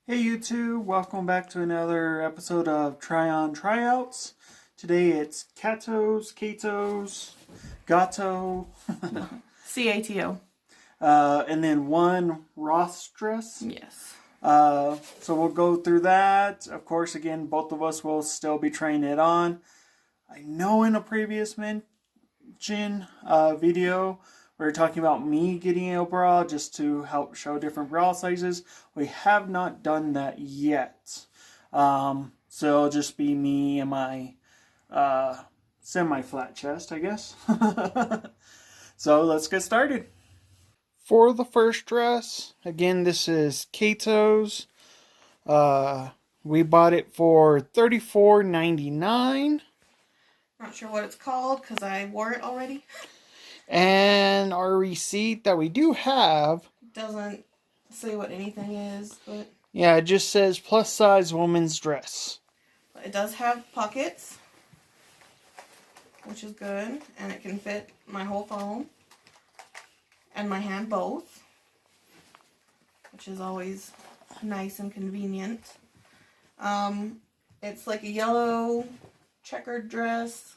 Hey YouTube, welcome back to another episode of Tryouts. Today it's Catos, Gato, Cato. and then one Ross dress. Yes. So we'll go through that. Of course, again, both of us will still be trying it on. I know in a previous mention video, we were talking about me getting a bra just to help show different bra sizes. We have not done that yet. So it'll just be me and my semi-flat chest, I guess. So let's get started. For the first dress, again, this is Catos. We bought it for $34.99. Not sure what it's called because I wore it already. And our receipt that we do have Doesn't say what anything is, but yeah, it just says plus size woman's dress. it does have pockets, which is good, and it can fit my whole phone and my hand both, which is always nice and convenient. It's like a yellow checkered dress,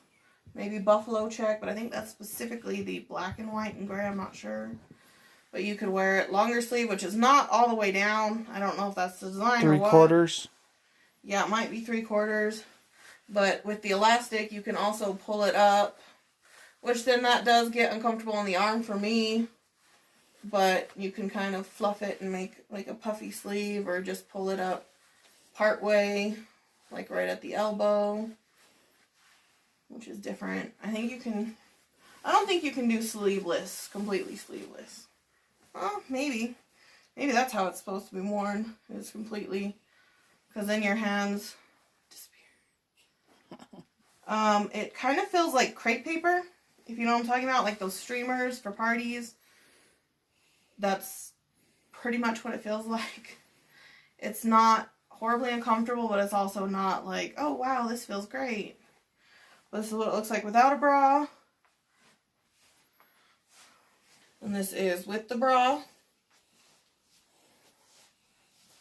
maybe buffalo check, but I think that's specifically the black and white and gray, I'm not sure. But you could wear it longer sleeve, which is not all the way down. I don't know if that's the design or what. 3/4. Yeah, it might be 3/4. But with the elastic, you can also pull it up, which then that does get uncomfortable on the arm for me. But you can kind of fluff it and make like a puffy sleeve, or just pull it up part way, like right at the elbow, which is different. I don't think you can do sleeveless, completely sleeveless. Well, maybe. Maybe that's how it's supposed to be worn. It's completely, because then your hands disappear. It kind of feels like crepe paper, if you know what I'm talking about, like those streamers for parties. That's pretty much what it feels like. It's not horribly uncomfortable, but it's also not like, oh wow, this feels great. But this is what it looks like without a bra. And this is with the bra.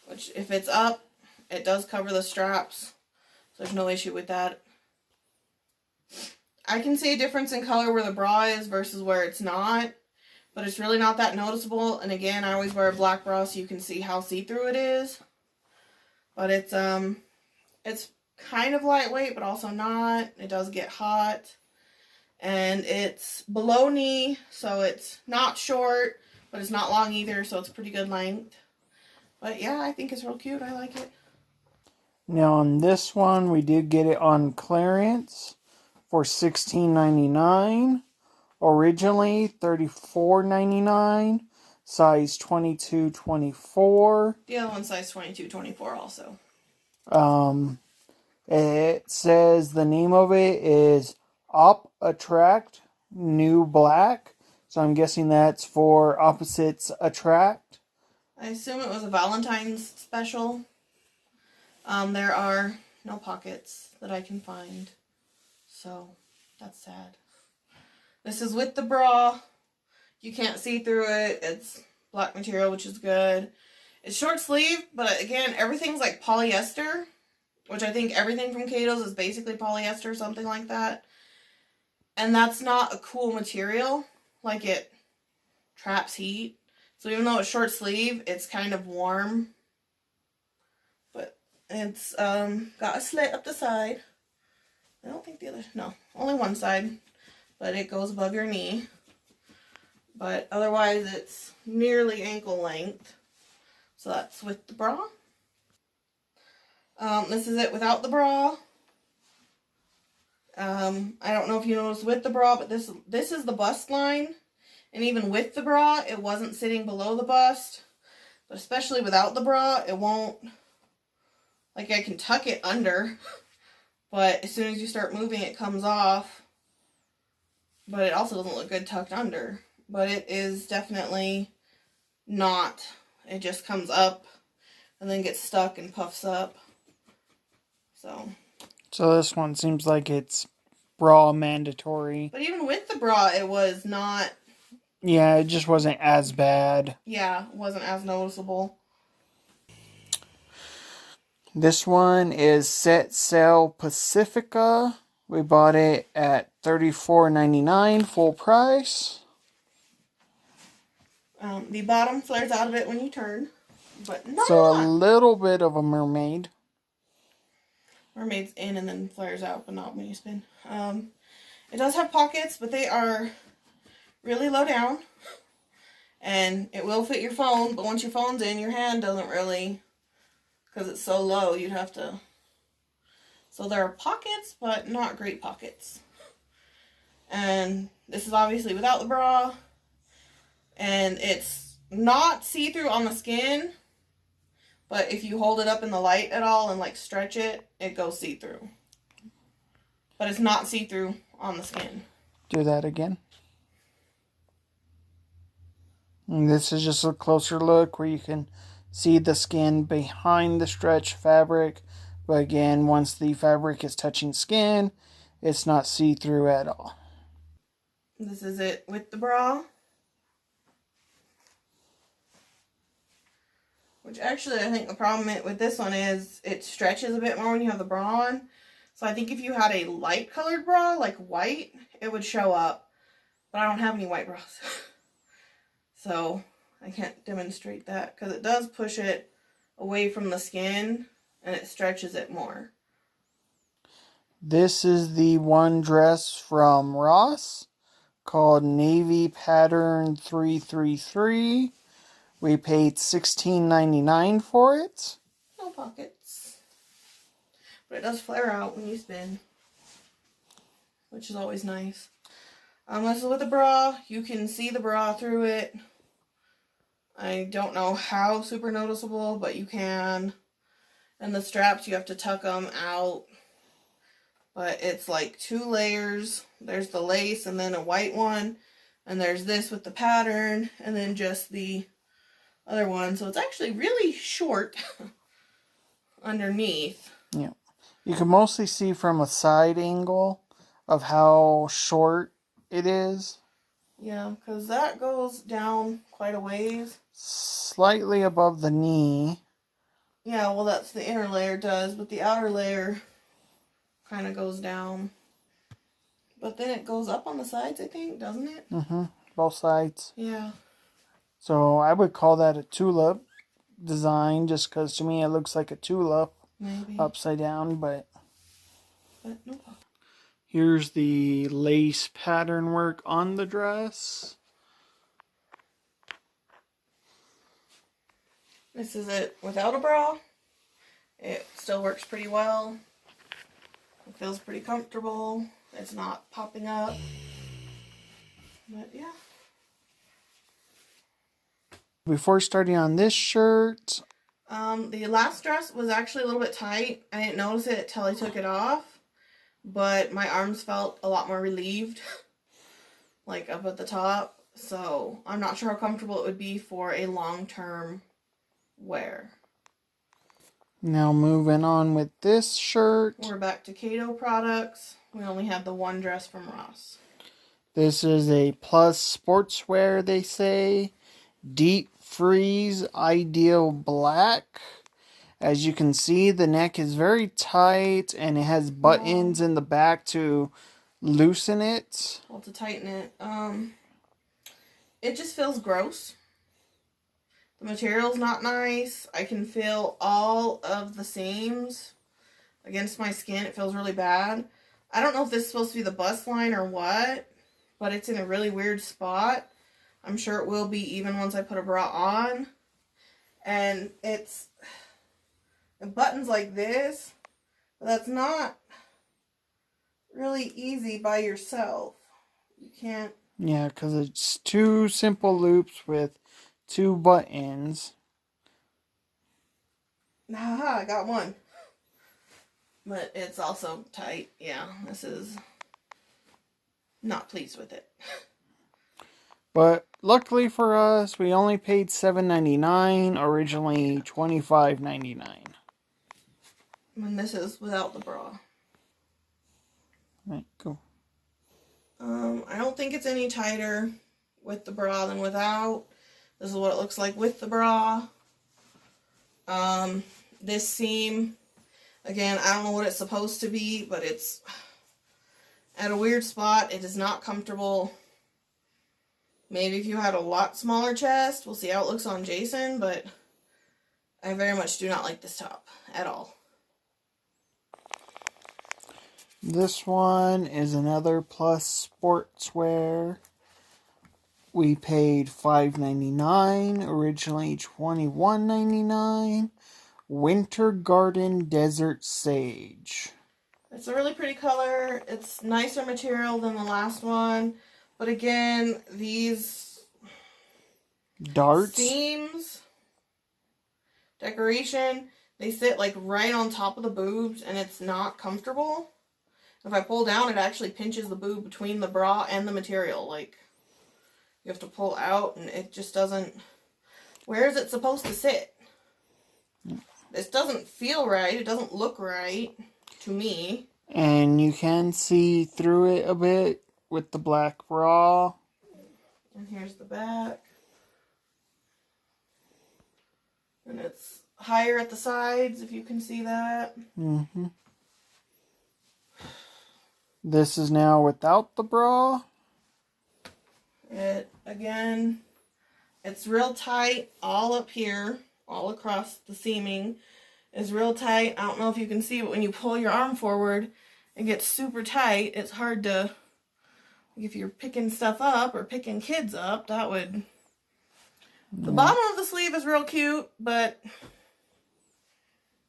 Which, if it's up, it does cover the straps. So there's no issue with that. I can see a difference in color where the bra is versus where it's not. But it's really not that noticeable. And again, I always wear a black bra so you can see how see-through it is. But it's kind of lightweight, but also not. It does get hot. And it's below knee, so it's not short, but it's not long either, so it's pretty good length. But yeah, I think it's real cute. I like it. Now on this one, we did get it on clearance for $16.99. Originally $34.99. Size 22-24. The other one's size 22-24 also. It says the name of it is Op Attract New Black. So I'm guessing that's for opposites attract. I assume it was a Valentine's special. There are no pockets that I can find. So, that's sad. This is with the bra. You can't see through it. It's black material, which is good. It's short sleeve, but again, everything's like polyester, which I think everything from Catos is basically polyester, something like that. And that's not a cool material. Like, it traps heat. So even though it's short sleeve, it's kind of warm. But it's got a slit up the side. I don't think the other, no, only one side. But it goes above your knee. But otherwise, it's nearly ankle length. So that's with the bra. This is it without the bra. I don't know if you noticed with the bra, but this is the bust line. And even with the bra, it wasn't sitting below the bust. But especially without the bra, it won't, like, I can tuck it under. But as soon as you start moving, it comes off. But it also doesn't look good tucked under. But it is definitely not. It just comes up and then gets stuck and puffs up. So this one seems like it's bra mandatory. But even with the bra, it was not. Yeah, it just wasn't as bad. Yeah, it wasn't as noticeable. This one is Set Sail Pacifica. We bought it at $34.99 full price. The bottom flares out of it when you turn, but not So a a lot. little bit of a mermaid. Mermaid's in and then flares out, but not when you spin. It does have pockets, but they are really low down. And it will fit your phone, but once your phone's in, your hand doesn't really, because it's so low, you'd have to. So there are pockets, but not great pockets. And this is obviously without the bra. And it's not see-through on the skin, but if you hold it up in the light at all and like stretch it, it goes see-through. But it's not see-through on the skin. Do that again. And this is just a closer look where you can see the skin behind the stretch fabric. But again, once the fabric is touching skin, it's not see-through at all. This is it with the bra. Which actually, I think the problem with this one is it stretches a bit more when you have the bra on. So I think if you had a light colored bra, like white, it would show up. But I don't have any white bras. So I can't demonstrate that because it does push it away from the skin and it stretches it more. This is the one dress from Ross called Navy Pattern 333. We paid $16.99 for it. No pockets. But it does flare out when you spin, which is always nice. This is with the bra. You can see the bra through it. I don't know how super noticeable, but you can. And the straps, you have to tuck them out. But it's like 2 layers. There's the lace and then a white one. And there's this with the pattern. And then just the other one. So it's actually really short underneath. Yeah. You can mostly see from a side angle of how short it is. Yeah, because that goes down quite a ways. Slightly above the knee. Yeah, well that's the inner layer does, but the outer layer kind of goes down. But then it goes up on the sides, I think, doesn't it? Mm-hmm. Both sides. Yeah. So I would call that a tulip design just because to me it looks like a tulip. Maybe. Upside down, but no. Here's the lace pattern work on the dress. This is it without a bra. It still works pretty well. It feels pretty comfortable. It's not popping up. But yeah. Before starting on this shirt, the last dress was actually a little bit tight. I didn't notice it until I took it off. But my arms felt a lot more relieved. Like up at the top. So I'm not sure how comfortable it would be for a long-term wear. Now moving on with this shirt. We're back to Cato products. We only have the one dress from Ross. This is a plus sportswear, they say. Deep freeze ideal black. As you can see, the neck is very tight and it has buttons in the back to loosen it. Well, to tighten it. It just feels gross. The material's not nice. I can feel all of the seams against my skin. It feels really bad. I don't know if this is supposed to be the bust line or what, but it's in a really weird spot. I'm sure it will be even once I put a bra on. And it's buttons like this, but that's not really easy by yourself. You can't. Yeah, because it's 2 simple loops with 2 buttons. Haha, I got one. But it's also tight. Yeah, this is not pleased with it. But luckily for us, we only paid $7.99, originally $25.99. And this is without the bra. Right, go. I don't think it's any tighter with the bra than without. This is what it looks like with the bra. This seam Again, I don't know what it's supposed to be, but it's at a weird spot. It is not comfortable. Maybe if you had a lot smaller chest, we'll see how it looks on Jason, but I very much do not like this top at all. This one is another Plus sportswear. We paid $5.99, originally $21.99. Winter Garden Desert Sage. It's a really pretty color. It's nicer material than the last one. But again, these Darts. seams, decoration, they sit like right on top of the boobs and it's not comfortable. If I pull down, it actually pinches the boob between the bra and the material. Like, you have to pull out and it just doesn't... Where is it supposed to sit? This doesn't feel right. It doesn't look right to me. And you can see through it a bit with the black bra. And here's the back. And it's higher at the sides, if you can see that. Mm-hmm. This is now without the bra. Again, it's real tight all up here, all across the seaming is real tight. I don't know if you can see, but when you pull your arm forward, it gets super tight. It's hard to, if you're picking stuff up or picking kids up, that would... The bottom of the sleeve is real cute, but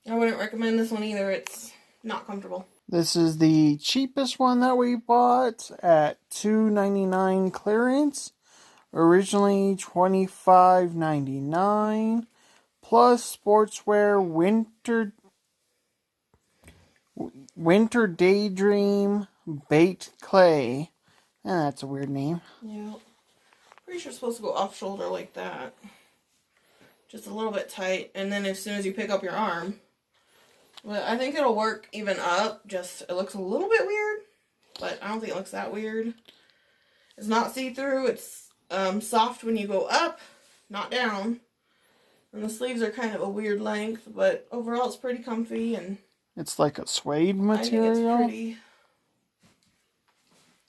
I wouldn't recommend this one either. It's not comfortable. This is the cheapest one that we bought at $2.99 clearance. Originally $25.99. Plus sportswear winter daydream baked clay. That's a weird name. Yeah. Pretty sure it's supposed to go off shoulder like that. Just a little bit tight. And then as soon as you pick up your arm. But I think it'll work even up. Just, it looks a little bit weird. But I don't think it looks that weird. It's not see-through. It's soft when you go up, not down. And the sleeves are kind of a weird length. But overall it's pretty comfy. And it's like a suede material. I think it's pretty.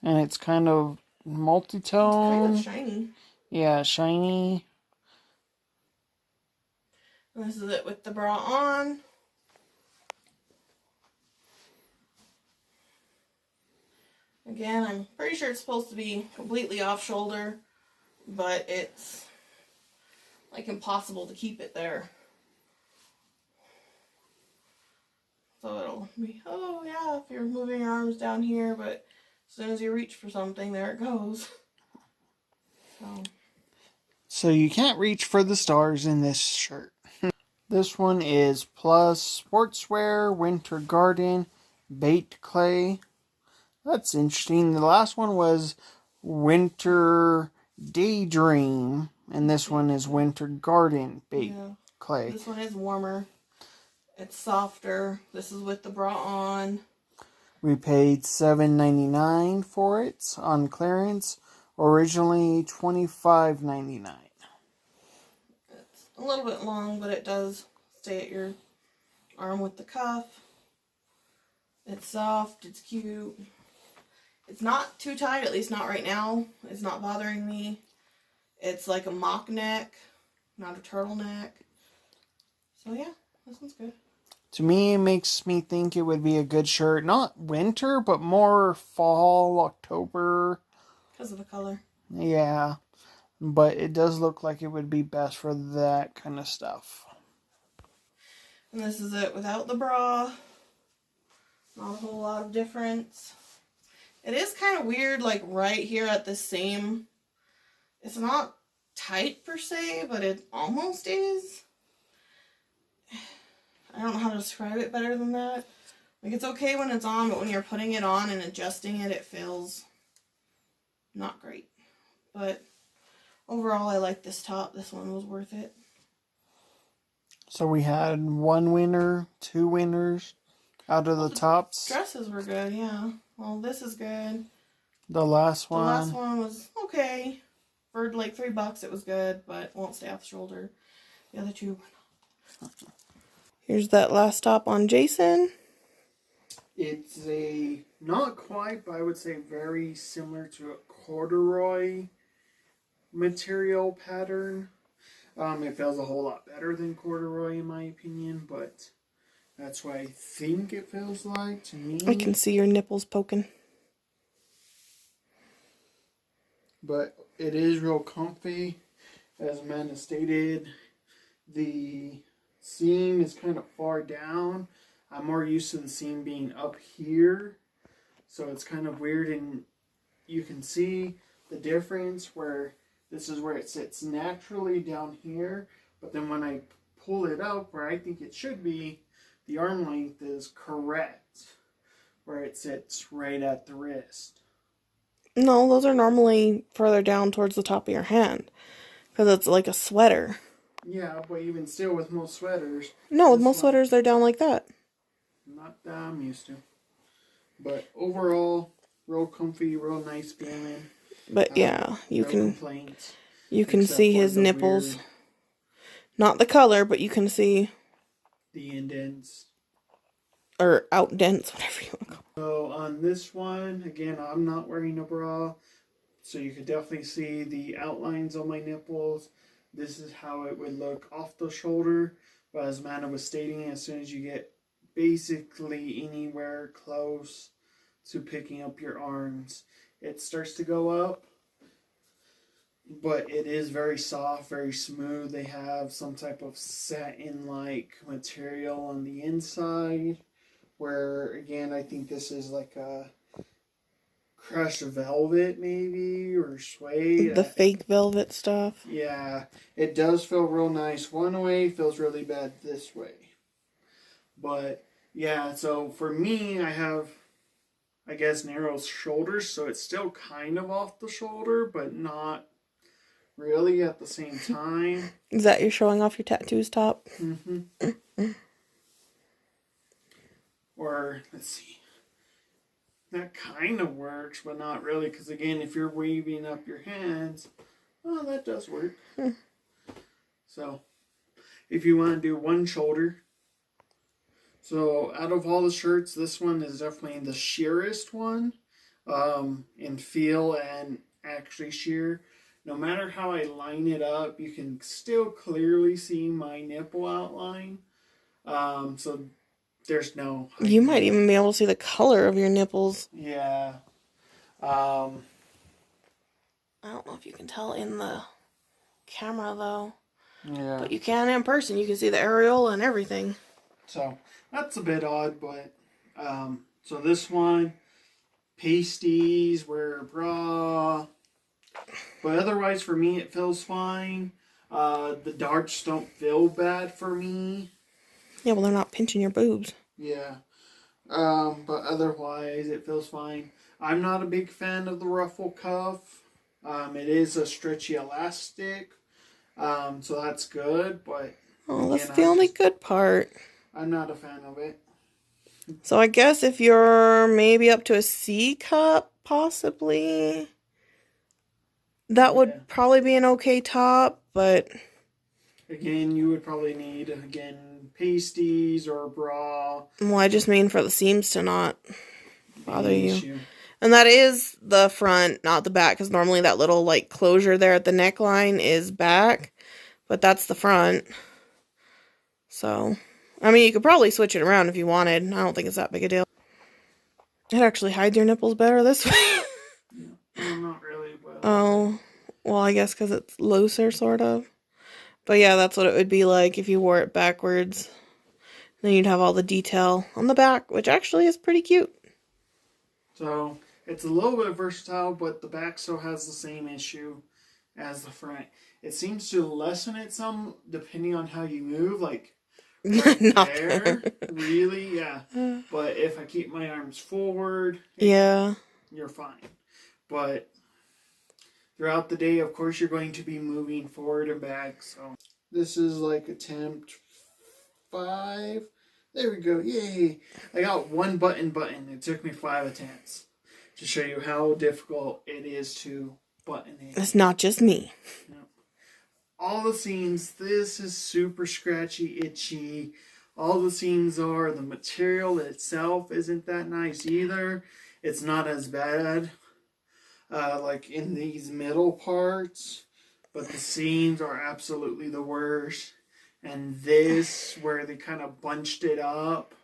And it's kind of multi-tone. It's kind of shiny. Yeah, shiny. And this is it with the bra on. Again, I'm pretty sure it's supposed to be completely off shoulder, but it's like impossible to keep it there. So it'll be, oh yeah, if you're moving your arms down here, but as soon as you reach for something, there it goes. So you can't reach for the stars in this shirt. This one is Plus Sportswear Winter Garden Baked Clay. That's interesting. The last one was Winter Daydream, and this one is Winter Garden Baked Clay. This one is warmer. It's softer. This is with the bra on. We paid $7.99 for it on clearance. Originally $25.99. It's a little bit long, but it does stay at your arm with the cuff. It's soft. It's cute. It's not too tight, at least not right now. It's not bothering me. It's like a mock neck, not a turtleneck. So yeah, this one's good. To me, it makes me think it would be a good shirt. Not winter, but more fall, October. Because of the color. Yeah. But it does look like it would be best for that kind of stuff. And this is it without the bra. Not a whole lot of difference. It is kind of weird, like right here at the seam. It's not tight per se, but it almost is. I don't know how to describe it better than that. Like, it's okay when it's on, but when you're putting it on and adjusting it, it feels not great. But overall, I like this top. This one was worth it. So we had one winner, two winners out of the tops. Dresses were good, yeah. Well, this is good. The last one. The last one was okay. For like $3, it was good, but won't stay off the shoulder. The other two were not. Here's that last stop on Jason. It's a, not quite, but I would say very similar to a corduroy material pattern. It feels a whole lot better than corduroy in my opinion, but that's what I think it feels like to me. I can see your nipples poking. But it is real comfy. As Amanda stated, the seam is kind of far down. I'm more used to the seam being up here. So it's kind of weird, and you can see the difference where this is where it sits naturally down here. But then when I pull it up where I think it should be, the arm length is correct. Where it sits right at the wrist. No, those are normally further down towards the top of your hand. Because it's like a sweater. Yeah, but even still with most sweaters. No, with most sweaters they're down like that. Not that I'm used to. But overall, real comfy, real nice feeling. But yeah, you no can complaints, you can except see for his the nipples. weird- Not the color, but you can see, the indents. or outdents, whatever you want to call it. So on this one, again, I'm not wearing a bra. So you can definitely see the outlines on my nipples. This is how it would look off the shoulder. But as Amanda was stating, as soon as you get basically anywhere close to picking up your arms, it starts to go up. But it is very soft, very smooth. They have some type of satin-like material on the inside. Where, again, I think this is like a crushed velvet, maybe, or suede. The fake velvet stuff. Yeah, it does feel real nice one way, feels really bad this way. But, yeah, so for me, I have, I guess, narrow shoulders, so it's still kind of off the shoulder, but not really at the same time. Is that you showing off your tattoos top? Mm-hmm. Or, let's see. That kind of works, but not really, because again, if you're waving up your hands, oh, that does work. So, if you want to do one shoulder, so out of all the shirts, this one is definitely the sheerest one, in feel and actually sheer. No matter how I line it up, you can still clearly see my nipple outline. So there's no... You might even be able to see the color of your nipples. Yeah. I don't know if you can tell in the camera, though. Yeah. But you can in person. You can see the areola and everything. So, that's a bit odd, but... so this one, pasties, wear a bra. But otherwise, for me, it feels fine. The darts don't feel bad for me. Yeah, well, they're not pinching your boobs. Yeah. But otherwise, it feels fine. I'm not a big fan of the ruffle cuff. It is a stretchy elastic. So that's good, but... Oh, that's again, the only good part. I'm not a fan of it. So I guess if you're maybe up to a C cup, possibly, that would probably be an okay top, but... Again, you would probably need, again, pasties or a bra. Well, I just mean for the seams to not bother you. Issue. And that is the front, not the back, because normally that little, like, closure there at the neckline is back, but that's the front. So, I mean, you could probably switch it around if you wanted. I don't think it's that big a deal. It actually hides your nipples better this way. Yeah. Well, not really, but... Oh, well, I guess because it's looser, sort of. But yeah, that's what it would be like if you wore it backwards. Then you'd have all the detail on the back, which actually is pretty cute. So, it's a little bit versatile, but the back still has the same issue as the front. It seems to lessen it some, depending on how you move, like, right Not there. Really, yeah. But if I keep my arms forward, Yeah. you're fine. But throughout the day, of course, you're going to be moving forward and back. So this is like attempt 5. There we go. Yay. I got one button. It took me 5 attempts to show you how difficult it is to button it. It's not just me. No. All the seams. This is super scratchy, itchy. all the seams are. The material itself isn't that nice either. It's not as bad like in these middle parts, but the seams are absolutely the worst. And this, where they kind of bunched it up,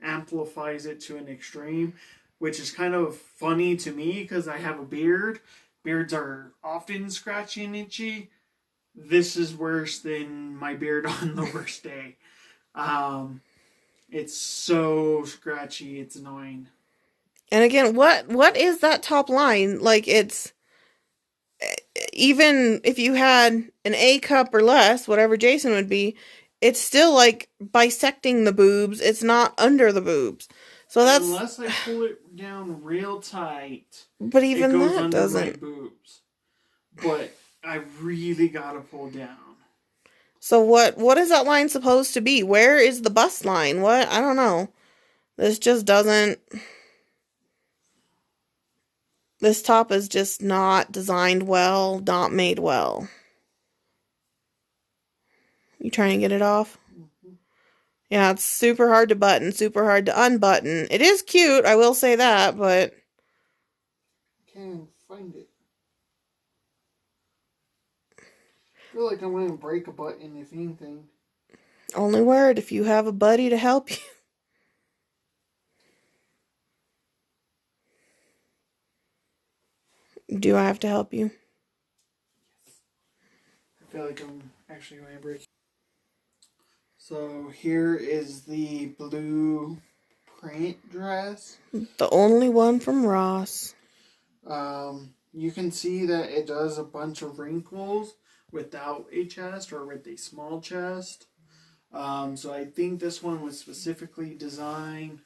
amplifies it to an extreme, which is kind of funny to me because I have a beard. Beards are often scratchy and itchy. This is worse than my beard on the worst day. It's so scratchy, it's annoying. And again, what is that top line? Like, it's, even if you had an A cup or less, whatever Jason would be, it's still like bisecting the boobs. It's not under the boobs. So that's, unless I pull it down real tight, but even it goes that under doesn't. my boobs. But I really gotta pull down. So what is that line supposed to be? Where is the bust line? What? I don't know. This just doesn't. This top is just not designed well, not made well. You trying to get it off? Mm-hmm. Yeah, it's super hard to button, super hard to unbutton. It is cute, I will say that, but Can't find it. I feel like I'm going to break a button, if anything. only wear it if you have a buddy to help you. Do I have to help you? Yes. I feel like I'm actually going to break. So here is the blue print dress. The only one from Ross. You can see that it does a bunch of wrinkles without a chest or with a small chest. So I think this one was specifically designed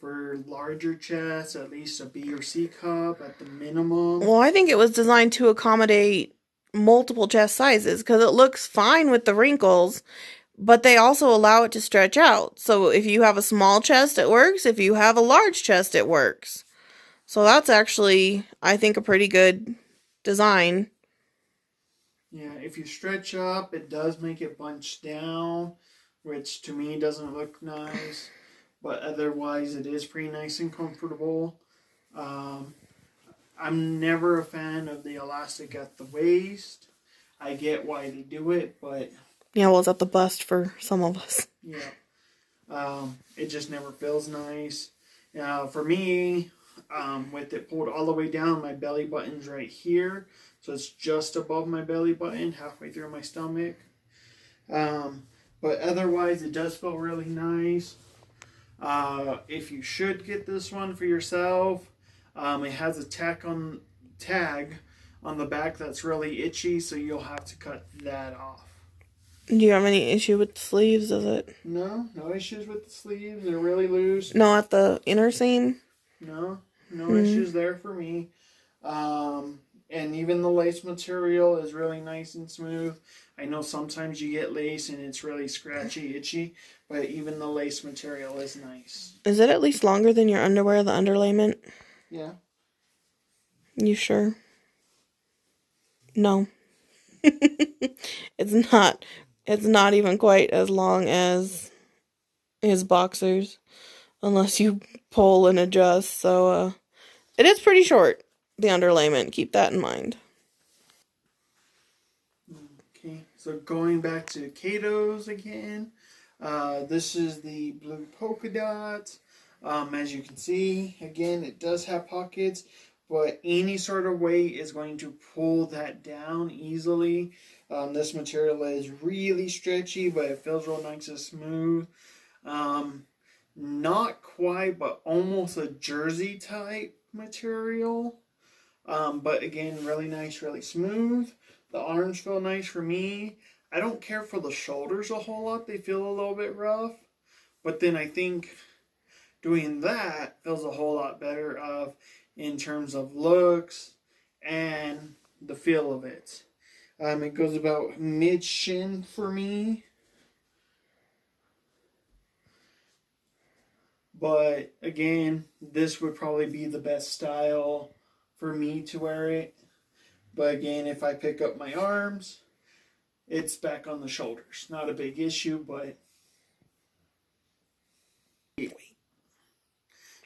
for larger chests, at least a B or C cup at the minimum. Well, I think it was designed to accommodate multiple chest sizes because it looks fine with the wrinkles, but they also allow it to stretch out. So if you have a small chest, it works. If you have a large chest, it works. So that's actually, I think, a pretty good design. Yeah, if you stretch up, it does make it bunch down, which to me doesn't look nice. But otherwise, it is pretty nice and comfortable. I'm never a fan of the elastic at the waist. I get why they do it, but Yeah, well, it's at the bust for some of us. yeah, it just never feels nice. For me, with it pulled all the way down, my belly button's right here, so it's just above my belly button, halfway through my stomach. But otherwise, it does feel really nice. If you should get this one for yourself, it has a tag on the back that's really itchy, so you'll have to cut that off. Do you have any issue with the sleeves? Is it? No issues with the sleeves. They're really loose. No, at the inner seam? No issues there for me. And even the lace material is really nice and smooth. I know sometimes you get lace and it's really scratchy, itchy, but even the lace material is nice. Is it at least longer than your underwear, the underlayment? Yeah. You sure? No. It's not. It's not even quite as long as his boxers, unless you pull and adjust. So, it is pretty short, the underlayment. Keep that in mind. Okay, so going back to Catos again. This is the blue polka dot. As you can see, again, it does have pockets, but any sort of weight is going to pull that down easily. This material is really stretchy, but it feels real nice and smooth. Not quite, but almost a jersey type material. But again, really nice, really smooth. The arms feel nice for me. I don't care for the shoulders a whole lot. They feel a little bit rough. But then I think doing that feels a whole lot better in terms of looks and the feel of it. It goes about mid-shin for me. But again, this would probably be the best style for me to wear it. But again, if I pick up my arms, it's back on the shoulders. Not a big issue, but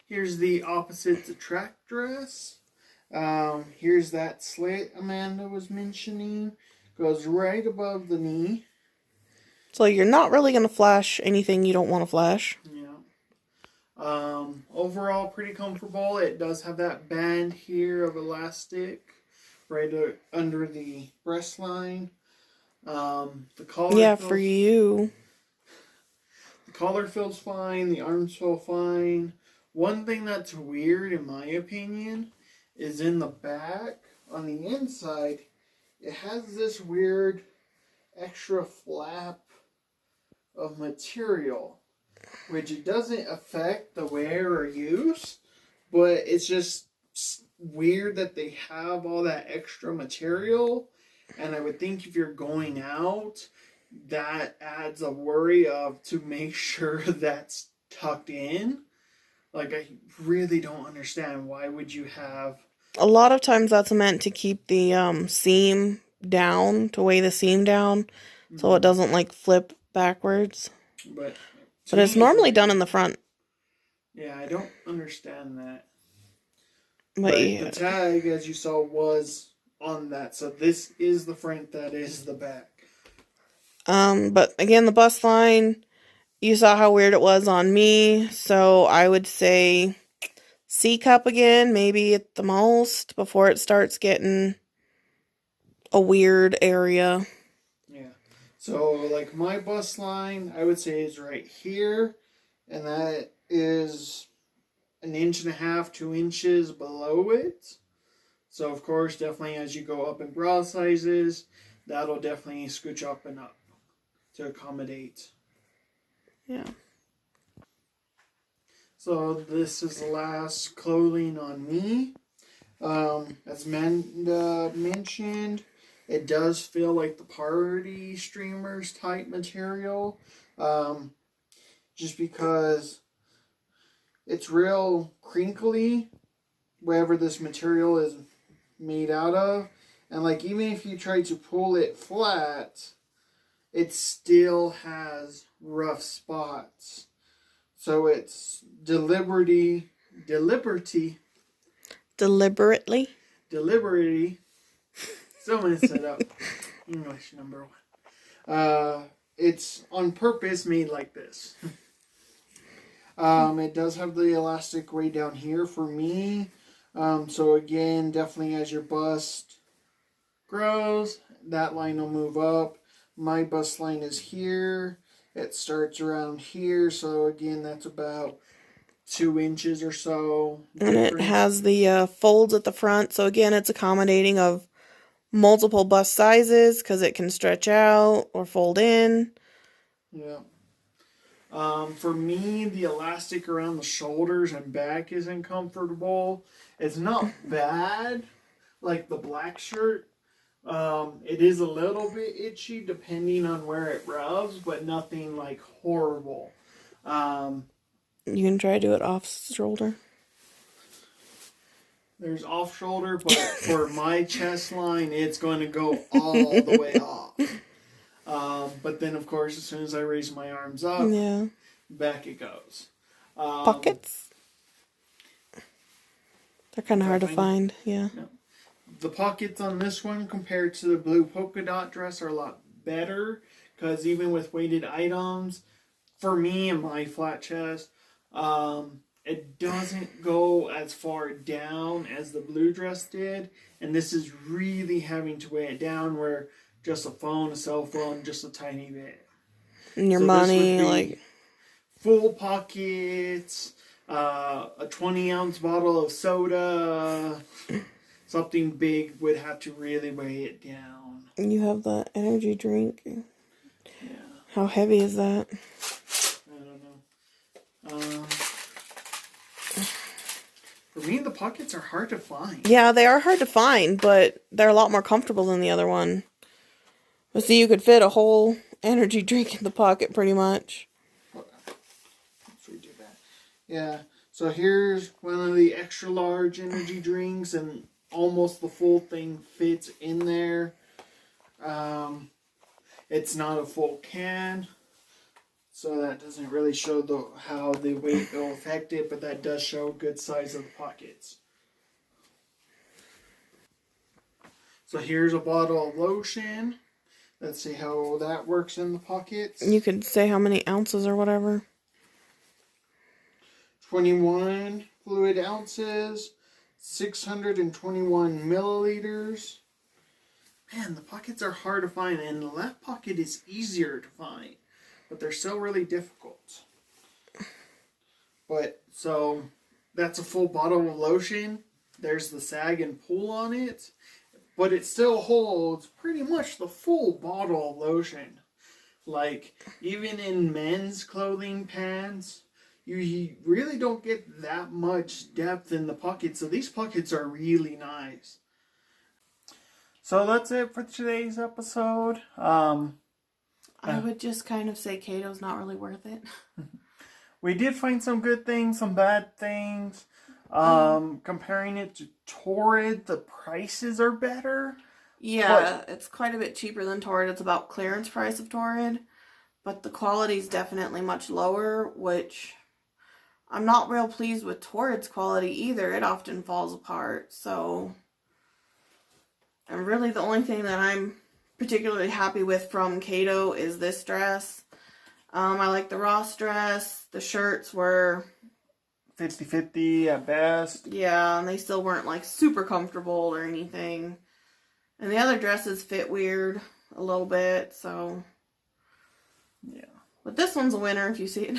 Here's the opposite to track dress. Here's that slit Amanda was mentioning. Goes right above the knee. So you're not really going to flash anything you don't want to flash. Yeah. Overall, pretty comfortable. It does have that band here of elastic right under the breast line. The collar. Yeah, for you. The collar feels fine. The arms feel fine. One thing that's weird, in my opinion, is in the back on the inside. It has this weird extra flap of material, which it doesn't affect the wear or use, but it's just weird that they have all that extra material. And I would think if you're going out, that adds a worry of to make sure that's tucked in. Like, I really don't understand, why would you have... A lot of times that's meant to keep the seam down, to weigh the seam down, so it doesn't like flip backwards. But it's normally done in the front. Yeah, I don't understand that. But yeah. The tag, as you saw, was on that. So this is the front, that is the back. But again, the bust line, you saw how weird it was on me. So I would say C cup again, maybe at the most, before it starts getting a weird area. Yeah. So like my bust line, I would say is right here. And that is 1.5 inches, 2 inches below it. So of course, definitely as you go up in bra sizes, that'll definitely scooch up and up to accommodate. Yeah. So this is the last clothing on me. As Amanda mentioned, it does feel like the party streamers type material. Just because it's real crinkly wherever this material is made out of. And like even if you try to pull it flat, it still has rough spots. So it's deliberately. Someone set up English number 1. It's on purpose made like this. It does have the elastic way down here for me. So again, definitely as your bust grows, that line will move up. My bust line is here. It starts around here. So again, that's about 2 inches or so. And it has the folds at the front. So again, it's accommodating of multiple bust sizes because it can stretch out or fold in. Yeah. For me, the elastic around the shoulders and back isn't comfortable. It's not bad, like the black shirt. It is a little bit itchy depending on where it rubs, but nothing like horrible. You can try to do it off shoulder. There's off shoulder, but for my chest line, it's going to go all the way off. But then, of course, as soon as I raise my arms up, back it goes. Pockets? They're kind of hard to find, yeah. The pockets on this one compared to the blue polka dot dress are a lot better, because even with weighted items, for me and my flat chest, it doesn't go as far down as the blue dress did, and this is really having to weigh it down, where just a phone, a cell phone, just a tiny bit. And your money, like... Full pockets, a 20-ounce bottle of soda, something big would have to really weigh it down. And you have the energy drink. Yeah. How heavy is that? I don't know. For me, the pockets are hard to find. Yeah, they are hard to find, but they're a lot more comfortable than the other one. So you could fit a whole energy drink in the pocket, pretty much. Let's redo that. Yeah, so here's one of the extra large energy drinks, and almost the full thing fits in there. It's not a full can. So that doesn't really show how the weight will affect it, but that does show good size of the pockets. So here's a bottle of lotion. Let's see how that works in the pockets. You could say how many ounces or whatever. 21 fluid ounces, 621 milliliters. Man, the pockets are hard to find, and the left pocket is easier to find, but they're still really difficult. But, so, that's a full bottle of lotion. There's the sag and pull on it, but it still holds pretty much the full bottle of lotion. Like, even in men's clothing pads, you really don't get that much depth in the pockets, so these pockets are really nice. So that's it for today's episode. I would just kind of say Cato's not really worth it. We did find some good things, some bad things. Comparing it to Torrid, the prices are better. Yeah, it's quite a bit cheaper than Torrid. It's about clearance price of Torrid. But the quality is definitely much lower, which I'm not real pleased with Torrid's quality either. It often falls apart, so... And really the only thing that I'm particularly happy with from Cato is this dress. I like the Ross dress. The shirts were 50-50 at best. Yeah, and they still weren't like super comfortable or anything. And the other dresses fit weird a little bit, so yeah. But this one's a winner if you see it.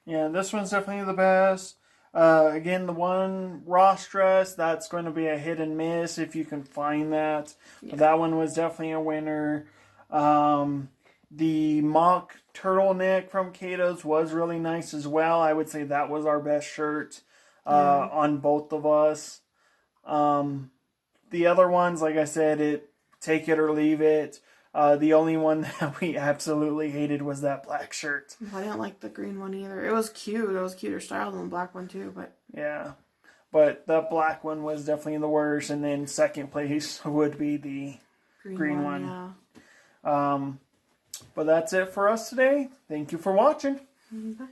Yeah, this one's definitely the best. Again, the one Ross dress, that's going to be a hit and miss if you can find that. Yeah. But that one was definitely a winner. The mock turtleneck from Catos was really nice as well. I would say that was our best shirt on both of us. The other ones, like I said, take it or leave it. The only one that we absolutely hated was that black shirt. I didn't like the green one either. It was cute. It was cuter style than the black one too, but... Yeah. But the black one was definitely the worst, and then second place would be the green one. Yeah. But that's it for us today. Thank you for watching. Bye.